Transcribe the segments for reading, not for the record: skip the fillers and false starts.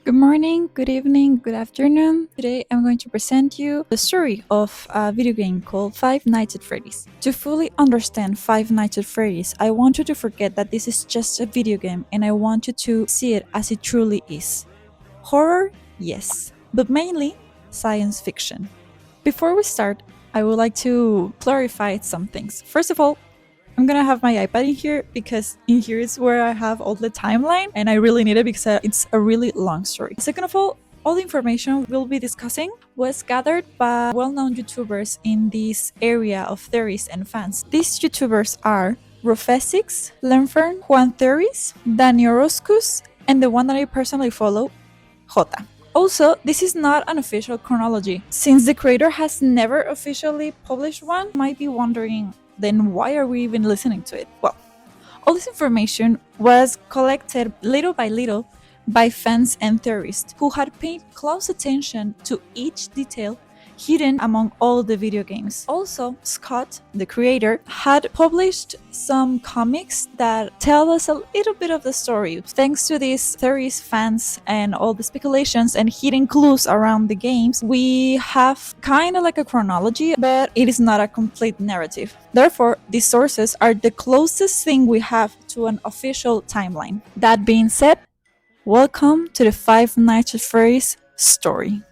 Good morning, good evening, good afternoon. Today I'm going to present you the story of a video game called Five Nights at Freddy's. To fully understand Five Nights at Freddy's, I want you to forget that this is just a video game and I want you to see it as it truly is. Horror, yes, but mainly science fiction. Before we start, I would like to clarify some things. First of all, I'm gonna have my iPad in here because in here is where I have all the timeline and I really need it because it's a really long story. Second of all the information we'll be discussing was gathered by well-known YouTubers in this area of theories and fans. These YouTubers are Rofesix, Lenfern, Juan Theories, Dani Orozcus, and the one that I personally follow, Jota. Also, this is not an official chronology. Since the creator has never officially published one, you might be wondering, then why are we even listening to it? Well, all this information was collected little by little by fans and theorists who had paid close attention to each detail hidden among all the video games. Also, Scott, the creator, had published some comics that tell us a little bit of the story. Thanks to these theories, fans, and all the speculations and hidden clues around the games, we have kind of like a chronology, but it is not a complete narrative. Therefore, these sources are the closest thing we have to an official timeline. That being said, welcome to the Five Nights at Freddy's story.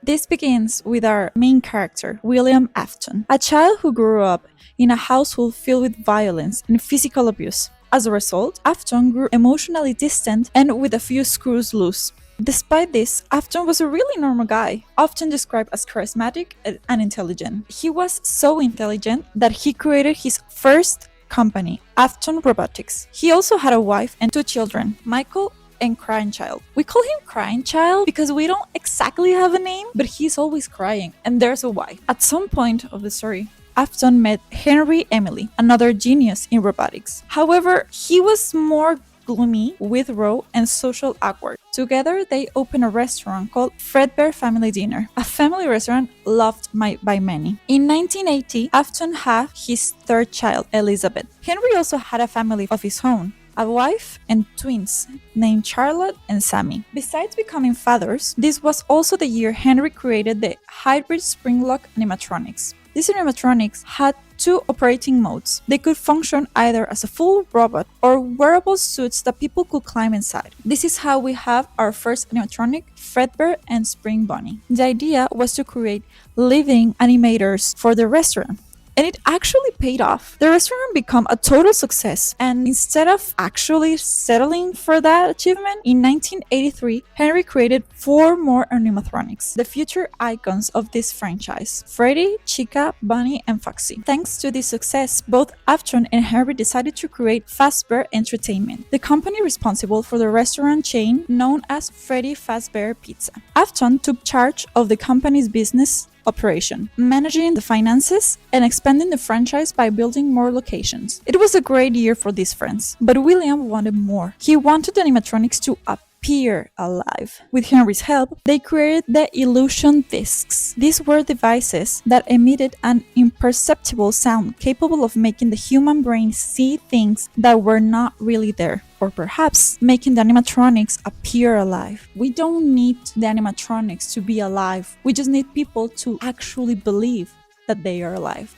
This begins with our main character, William Afton, a child who grew up in a household filled with violence and physical abuse. As a result, Afton grew emotionally distant and with a few screws loose. Despite this, Afton was a really normal guy, often described as charismatic and intelligent. He was so intelligent that he created his first company, Afton Robotics. He also had a wife and two children, Michael and Crying Child. We call him Crying Child because we don't exactly have a name, but he's always crying, and there's a why. At some point of the story, Afton met Henry Emily, another genius in robotics. However, he was more gloomy, withdrawn, and social awkward. Together, they opened a restaurant called Fredbear Family Dinner, a family restaurant loved by many. In 1980, Afton had his third child, Elizabeth. Henry also had a family of his own, a wife and twins named Charlotte and Sammy. Besides becoming fathers, this was also the year Henry created the hybrid spring-lock animatronics. These animatronics had two operating modes. They could function either as a full robot or wearable suits that people could climb inside. This is how we have our first animatronic, Fredbear and Spring Bunny. The idea was to create living animators for the restaurant. And it actually paid off. The restaurant became a total success, and instead of actually settling for that achievement, in 1983, Henry created 4 more animatronics, the future icons of this franchise: Freddy, Chica, Bunny, and Foxy. Thanks to this success, both Afton and Henry decided to create Fazbear Entertainment, the company responsible for the restaurant chain known as Freddy Fazbear Pizza. Afton took charge of the company's business operation, managing the finances and expanding the franchise by building more locations. It was a great year for these friends, but William wanted more. He wanted the animatronics to appear alive. With Henry's help, they created the illusion discs. These were devices that emitted an imperceptible sound capable of making the human brain see things that were not really there, or perhaps making the animatronics appear alive. We don't need the animatronics to be alive. We just need people to actually believe that they are alive.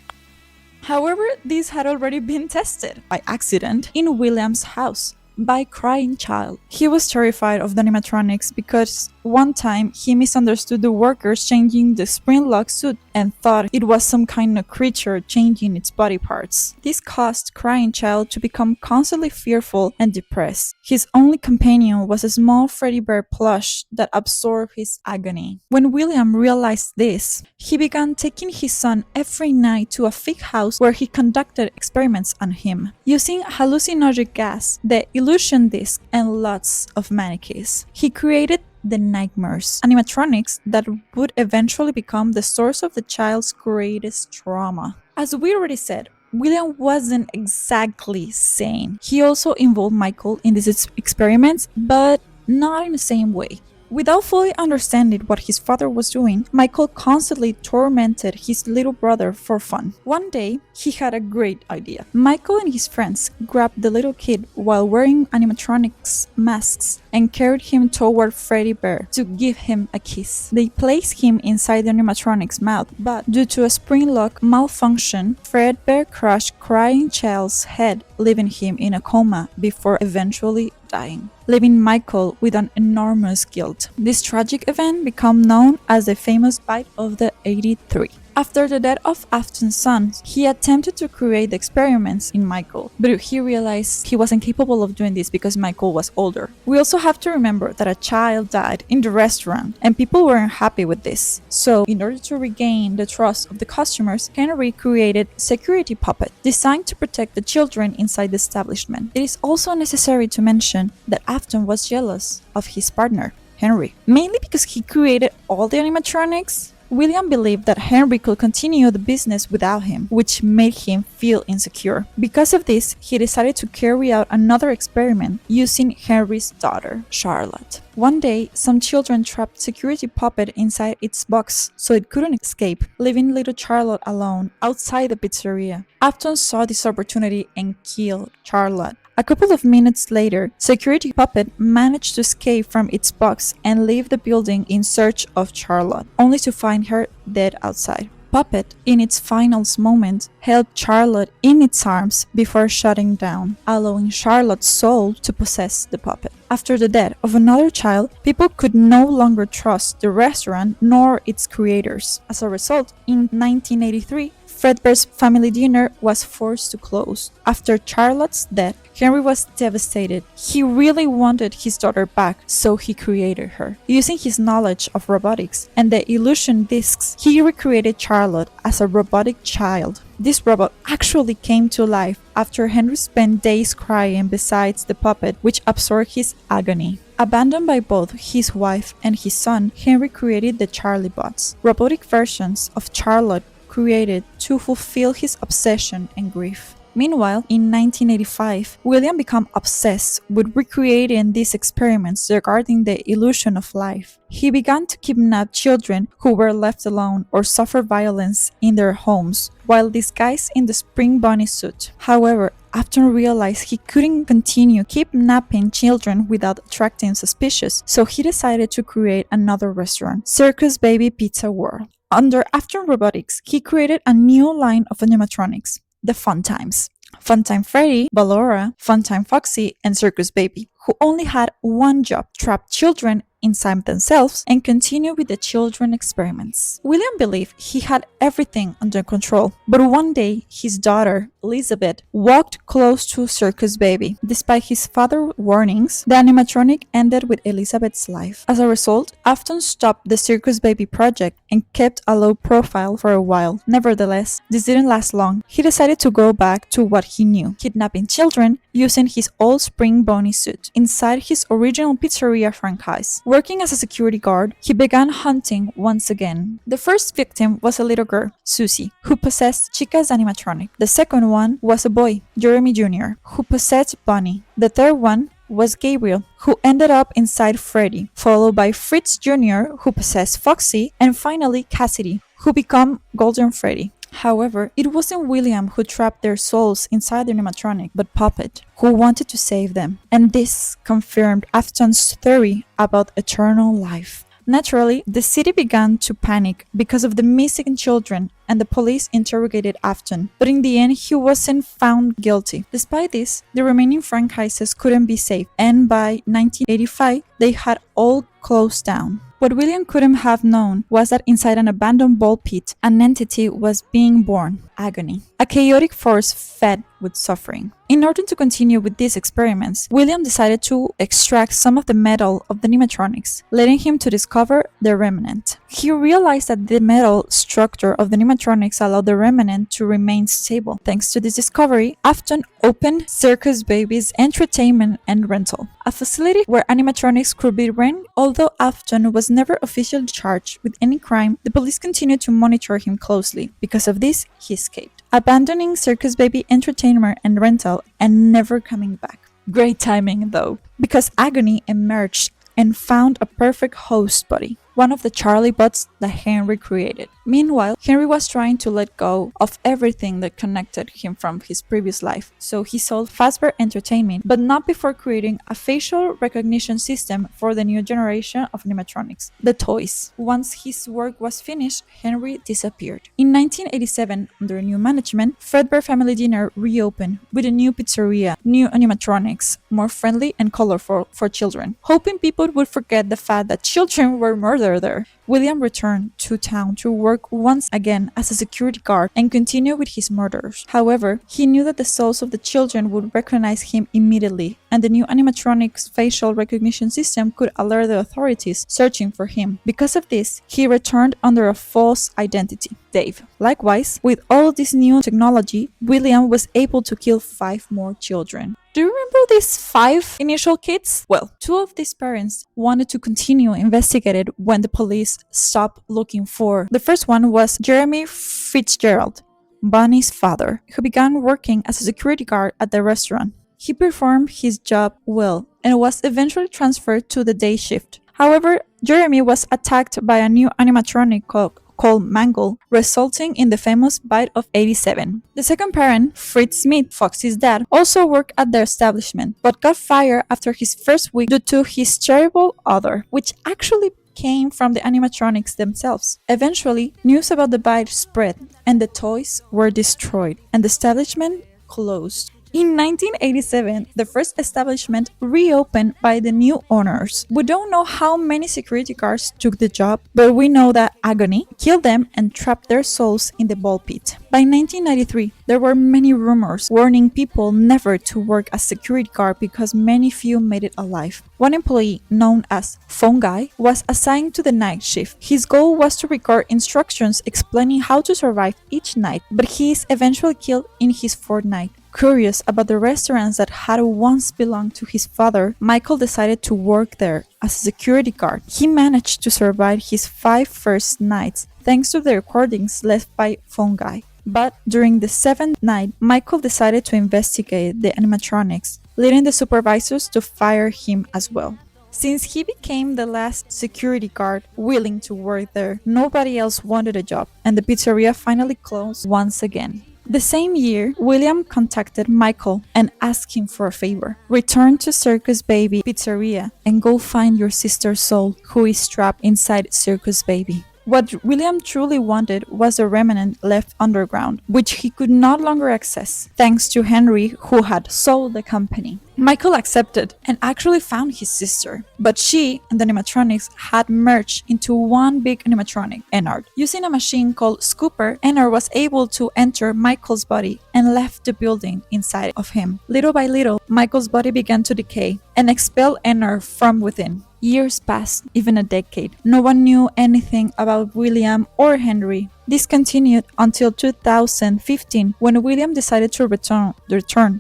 However, this had already been tested by accident in William's house by Crying Child. He was terrified of the animatronics because one time he misunderstood the workers changing the spring-lock suit and thought it was some kind of creature changing its body parts. This caused Crying Child to become constantly fearful and depressed. His only companion was a small Freddy bear plush that absorbed his agony. When William realized this, he began taking his son every night to a fake house where he conducted experiments on him, using hallucinogenic gas, the illusion disc, and lots of mannequins. He created the nightmares, animatronics that would eventually become the source of the child's greatest trauma. As we already said, William wasn't exactly sane. He also involved Michael in these experiments, but not in the same way. Without fully understanding what his father was doing, Michael constantly tormented his little brother for fun. One day, he had a great idea. Michael and his friends grabbed the little kid while wearing animatronics masks and carried him toward Freddy Bear to give him a kiss. They placed him inside the animatronic's mouth, but due to a spring lock malfunction, Fred Bear crushed crying child's head, leaving him in a coma before eventually dying, leaving Michael with an enormous guilt. This tragic event became known as the famous Bite of the 83. After the death of Afton's son, he attempted to create the experiments in Michael, but he realized he wasn't capable of doing this because Michael was older. We also have to remember that a child died in the restaurant, and people weren't happy with this. So, in order to regain the trust of the customers, Henry created a security puppet designed to protect the children inside the establishment. It is also necessary to mention that Afton was jealous of his partner, Henry, mainly because he created all the animatronics. William believed that Henry could continue the business without him, which made him feel insecure. Because of this, he decided to carry out another experiment using Henry's daughter, Charlotte. One day, some children trapped security puppet inside its box so it couldn't escape, leaving little Charlotte alone outside the pizzeria. Afton saw this opportunity and killed Charlotte. A couple of minutes later, Security Puppet managed to escape from its box and leave the building in search of Charlotte, only to find her dead outside. Puppet, in its final moment, held Charlotte in its arms before shutting down, allowing Charlotte's soul to possess the puppet. After the death of another child, people could no longer trust the restaurant nor its creators. As a result, in 1983, Fredbear's family dinner was forced to close. After Charlotte's death, Henry was devastated. He really wanted his daughter back, so he created her. Using his knowledge of robotics and the illusion discs, he recreated Charlotte as a robotic child. This robot actually came to life after Henry spent days crying beside the puppet, which absorbed his agony. Abandoned by both his wife and his son, Henry created the Charlie bots, robotic versions of Charlotte created to fulfill his obsession and grief. Meanwhile, in 1985, William became obsessed with recreating these experiments regarding the illusion of life. He began to kidnap children who were left alone or suffered violence in their homes while disguised in the spring bunny suit. However, Afton realized he couldn't continue kidnapping children without attracting suspicion, so he decided to create another restaurant, Circus Baby Pizza World. Under Afton Robotics, he created a new line of animatronics, the Fun Times. Funtime Freddy, Ballora, Funtime Foxy, and Circus Baby, who only had one job: trap children inside themselves and continue with the children experiments. William believed he had everything under control, but one day his daughter, Elizabeth, walked close to Circus Baby. Despite his father's warnings, the animatronic ended with Elizabeth's life. As a result, Afton stopped the Circus Baby project and kept a low profile for a while. Nevertheless, this didn't last long. He decided to go back to what he knew: kidnapping children using his old spring bunny suit inside his original pizzeria franchise. Working as a security guard, he began hunting once again. The first victim was a little girl, Susie, who possessed Chica's animatronic. The second one was a boy, Jeremy Jr., who possessed Bunny. The third one was Gabriel, who ended up inside Freddy, followed by Fritz Jr., who possessed Foxy, and finally Cassidy, who became Golden Freddy. However, it wasn't William who trapped their souls inside the animatronic, but Puppet, who wanted to save them. And this confirmed Afton's theory about eternal life. Naturally, the city began to panic because of the missing children, and the police interrogated Afton, but in the end he wasn't found guilty. Despite this, the remaining franchises couldn't be saved, and by 1985 they had all closed down. What William couldn't have known was that inside an abandoned ball pit, an entity was being born: agony, a chaotic force fed with suffering. In order to continue with these experiments, William decided to extract some of the metal of the animatronics, leading him to discover the remnant. He realized that the metal structure of the animatronics allowed the remnant to remain stable. Thanks to this discovery, Afton opened Circus Baby's Entertainment and Rental, a facility where animatronics could be rented. Although Afton was never officially charged with any crime, the police continued to monitor him closely. Because of this, he escaped, abandoning Circus Baby Entertainment and Rental and never coming back. Great timing though, because Agony emerged and found a perfect host body, one of the Charlie bots that Henry created. Meanwhile, Henry was trying to let go of everything that connected him from his previous life, so he sold Fazbear Entertainment, but not before creating a facial recognition system for the new generation of animatronics, the toys. Once his work was finished, Henry disappeared. In 1987, under new management, Fredbear Family Dinner reopened with a new pizzeria, new animatronics, more friendly and colorful for children, hoping people would forget the fact that children were murdered there. William returned to town to work once again as a security guard and continue with his murders. However, he knew that the souls of the children would recognize him immediately, and the new animatronics facial recognition system could alert the authorities searching for him. Because of this, he returned under a false identity, Dave. Likewise, with all this new technology, William was able to kill 5 more children. Do you remember these 5 initial kids? Well, 2 of these parents wanted to continue investigating when the police stopped looking for. The first one was Jeremy Fitzgerald, Bonnie's father, who began working as a security guard at the restaurant. He performed his job well and was eventually transferred to the day shift. However, Jeremy was attacked by a new animatronic called Mangle, resulting in the famous bite of 87. The second parent, Fritz Smith, Foxy's dad, also worked at the establishment, but got fired after his first week due to his terrible odor, which actually came from the animatronics themselves. Eventually, news about the bite spread, and the toys were destroyed, and the establishment closed. In 1987, the first establishment reopened by the new owners. We don't know how many security guards took the job, but we know that Agony killed them and trapped their souls in the ball pit. By 1993, there were many rumors warning people never to work as security guard because many few made it alive. One employee, known as Phone Guy, was assigned to the night shift. His goal was to record instructions explaining how to survive each night, but he is eventually killed in his fourth night. Curious about the restaurants that had once belonged to his father, Michael decided to work there as a security guard. He managed to survive his 5 first nights thanks to the recordings left by Phone Guy. But during the 7th night, Michael decided to investigate the animatronics, leading the supervisors to fire him as well. Since he became the last security guard willing to work there, nobody else wanted a job, and the pizzeria finally closed once again. The same year, William contacted Michael and asked him for a favor. Return to Circus Baby Pizzeria and go find your sister's soul who is trapped inside Circus Baby. What William truly wanted was a remnant left underground, which he could no longer access, thanks to Henry, who had sold the company. Michael accepted and actually found his sister, but she and the animatronics had merged into one big animatronic, Ennard. Using a machine called Scooper, Ennard was able to enter Michael's body and left the building inside of him. Little by little, Michael's body began to decay and expel Ennard from within. Years passed, even a decade. No one knew anything about William or Henry. This continued until 2015, when William decided to return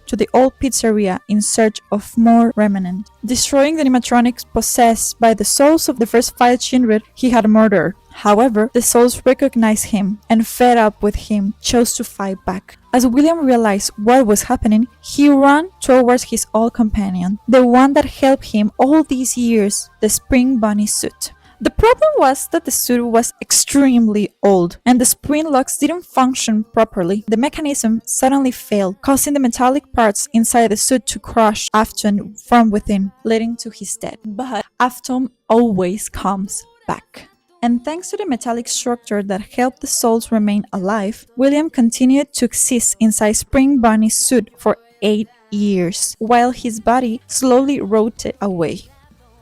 to the old pizzeria in search of more remnant, destroying the animatronics possessed by the souls of the first 5 children he had murdered. However, the souls recognized him and, fed up with him, chose to fight back. As William realized what was happening, he ran towards his old companion, the one that helped him all these years, the Spring Bunny suit. The problem was that the suit was extremely old, and the spring locks didn't function properly. The mechanism suddenly failed, causing the metallic parts inside the suit to crush Afton from within, leading to his death. But Afton always comes back. And thanks to the metallic structure that helped the souls remain alive, William continued to exist inside Spring Bunny's suit for 8 years, while his body slowly rotted away.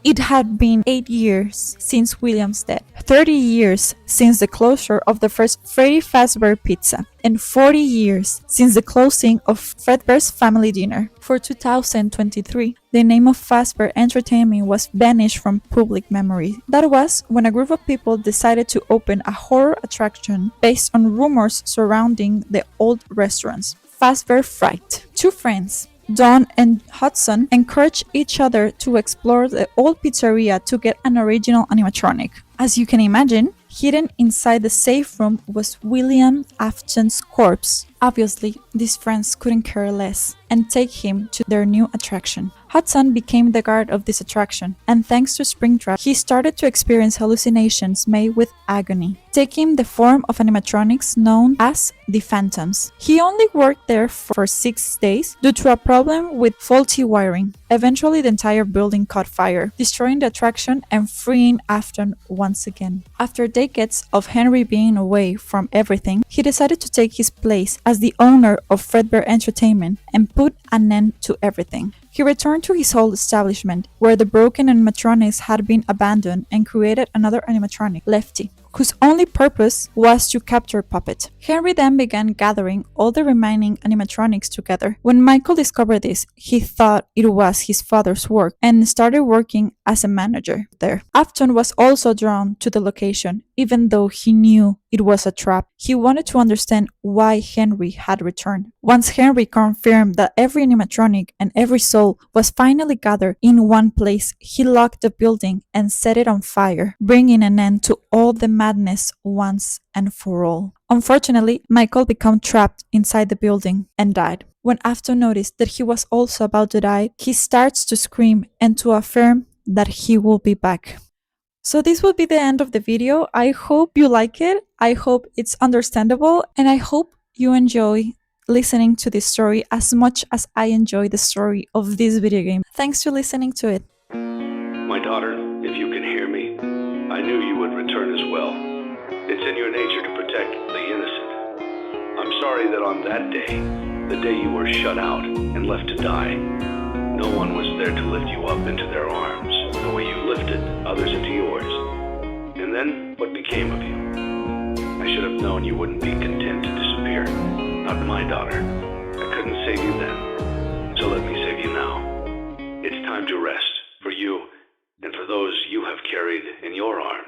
It had been 8 years since William's death, 30 years since the closure of the first Freddy Fazbear Pizza, and 40 years since the closing of Fredbear's Family Dinner. For 2023, the name of Fazbear Entertainment was banished from public memory. That was when a group of people decided to open a horror attraction based on rumors surrounding the old restaurants, Fazbear Fright. 2 friends, Don and Hudson, encouraged each other to explore the old pizzeria to get an original animatronic. As you can imagine, hidden inside the safe room was William Afton's corpse. Obviously, these friends couldn't care less and take him to their new attraction. Hudson became the guard of this attraction, and thanks to Springtrap, he started to experience hallucinations made with agony, taking the form of animatronics known as the Phantoms. He only worked there for 6 days due to a problem with faulty wiring. Eventually, the entire building caught fire, destroying the attraction and freeing Afton once again. After decades of Henry being away from everything, he decided to take his place as the owner of Fredbear Entertainment and put an end to everything. He returned to his old establishment, where the broken animatronics had been abandoned, and created another animatronic, Lefty, whose only purpose was to capture Puppet. Henry then began gathering all the remaining animatronics together. When Michael discovered this, he thought it was his father's work and started working as a manager there. Afton was also drawn to the location, even though he knew it was a trap. He wanted to understand why Henry had returned. Once Henry confirmed that every animatronic and every soul was finally gathered in one place, he locked the building and set it on fire, bringing an end to all the madness once and for all. Unfortunately, Michael became trapped inside the building and died. When Afton noticed that he was also about to die, he starts to scream and to affirm that he will be back. So this will be the end of the video. I hope you like it. I hope it's understandable, and I hope you enjoy listening to this story as much as I enjoy the story of this video game. Thanks for listening to it. My daughter, if you can hear me, I knew you would return as well. It's in your nature to protect the innocent. I'm sorry that on that day, the day you were shut out and left to die, no one was there to lift you up into their arms, the way you lifted others into yours. And then, what became of you? I should have known you wouldn't be content to disappear. Not my daughter. I couldn't save you then, so let me save you now. It's time to rest, for you and for those you have carried in your arms.